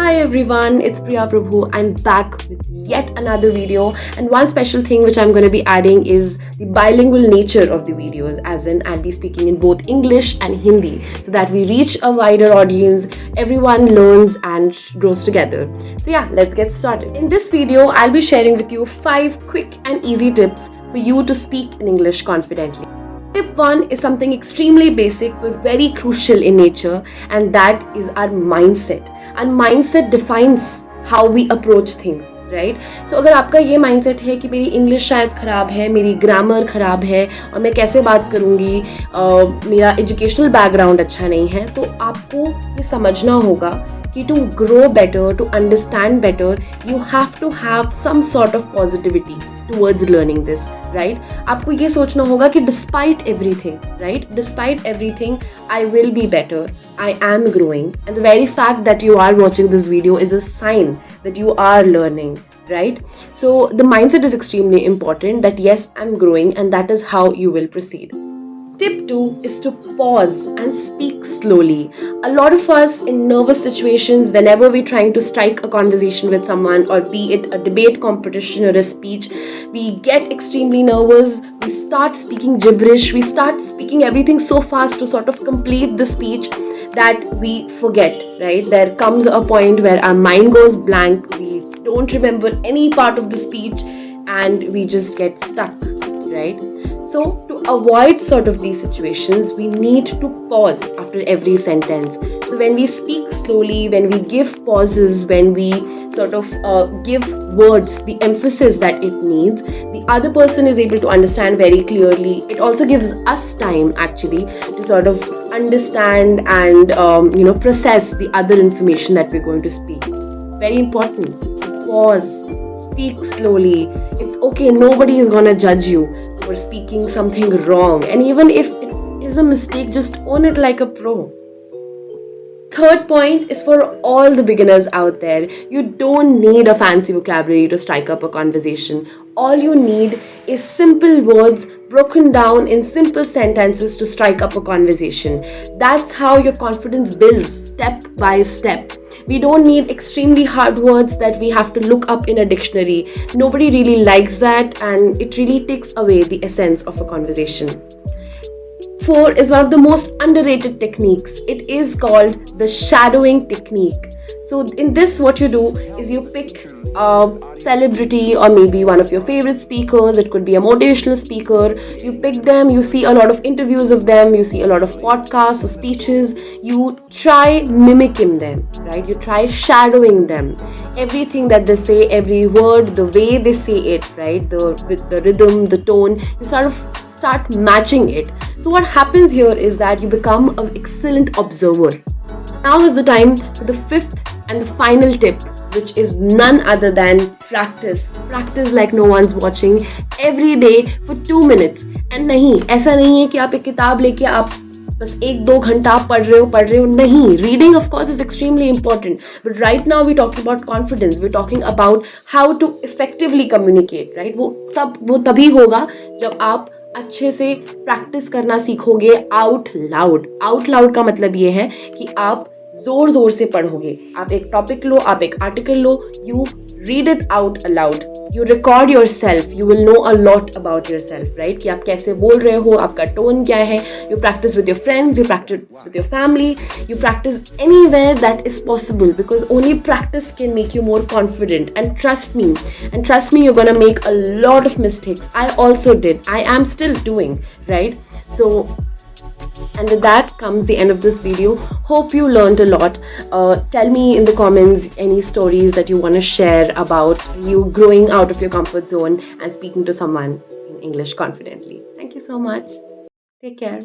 Hi everyone, it's Priya Prabhu. I'm back with yet another video, and one special thing which I'm going to be adding is the bilingual nature of the videos, as in I'll be speaking in both English and Hindi so that we reach a wider audience, everyone learns and grows together. So yeah, let's get started. In this video, I'll be sharing with you 5 quick and easy tips for you to speak in English confidently. Tip 1 is something extremely basic but very crucial in nature, and that is our mindset. And mindset defines how we approach things, right? So अगर आपका ये mindset है कि मेरी English शायद ख़राब है, मेरी ग्रामर ख़राब है और मैं कैसे बात करूँगी, मेरा एजुकेशनल बैकग्राउंड अच्छा नहीं है, तो आपको ये समझना होगा कि to grow better, to understand better, you have to have some sort of positivity towards learning this, right? आपको ये सोचना होगा कि despite everything, right? Despite everything, I will be better. I am growing. And the very fact that you are watching this video is a sign that you are learning, right? So the mindset is extremely important that yes, I'm growing, and that is how you will proceed. Tip 2 is to pause and speak slowly. A lot of us in nervous situations, whenever we're trying to strike a conversation with someone, or be it a debate competition or a speech, we get extremely nervous. We start speaking gibberish. We start speaking everything so fast to sort of complete the speech that we forget, right? There comes a point where our mind goes blank. We don't remember any part of the speech and we just get stuck, right? So to avoid sort of these situations, we need to pause after every sentence. So when we speak slowly, when we give pauses, when we sort of give words the emphasis that it needs, the other person is able to understand very clearly. It also gives us time actually to sort of understand and process the other information that we're going to speak. Very important. Pause. Speak slowly. It's okay. Nobody is gonna judge you for speaking something wrong, and even if it is a mistake, just own it like a pro. Third point is for all the beginners out there. You don't need a fancy vocabulary to strike up a conversation. All you need is simple words broken down in simple sentences to strike up a conversation. That's how your confidence builds step by step. We don't need extremely hard words that we have to look up in a dictionary. Nobody really likes that, and it really takes away the essence of a conversation. 4 is one of the most underrated techniques. It is called the shadowing technique. So in this, what you do is you pick a celebrity or maybe one of your favorite speakers. It could be a motivational speaker. You pick them, you see a lot of interviews of them, you see a lot of podcasts or speeches. You try mimicking them, right? You try shadowing them. Everything that they say, every word, the way they say it, right? With the rhythm, the tone, you sort of start matching it. So what happens here is that you become an excellent observer. Now is the time for the 5th and the final tip, which is none other than practice. Practice like no one's watching every day for 2 minutes. And नहीं, ऐसा नहीं है कि आप एक किताब लेके आप बस 1-2 घंटा पढ़ रहे हो. नहीं, reading of course is extremely important, but right now we're talking about confidence. We're talking about how to effectively communicate, right? वो तभी होगा जब आप अच्छे से प्रैक्टिस करना सीखोगे आउट लाउड का मतलब ये है कि आप जोर से पढ़ोगे. आप एक टॉपिक लो, आप एक आर्टिकल लो, you read it out aloud, you record yourself, you will know a lot about yourself, right? कि आप कैसे बोल रहे हो, आपका टोन क्या है. You practice with your friends, you practice with your family, you practice anywhere that is possible, because only practice can make you more confident. And trust me, you're gonna make a lot of mistakes. I also did. I am still doing, right? So, and with that comes the end of this video. Hope you learned a lot. Tell me in the comments any stories that you want to share about you growing out of your comfort zone and speaking to someone in English confidently. Thank you so much. Take care.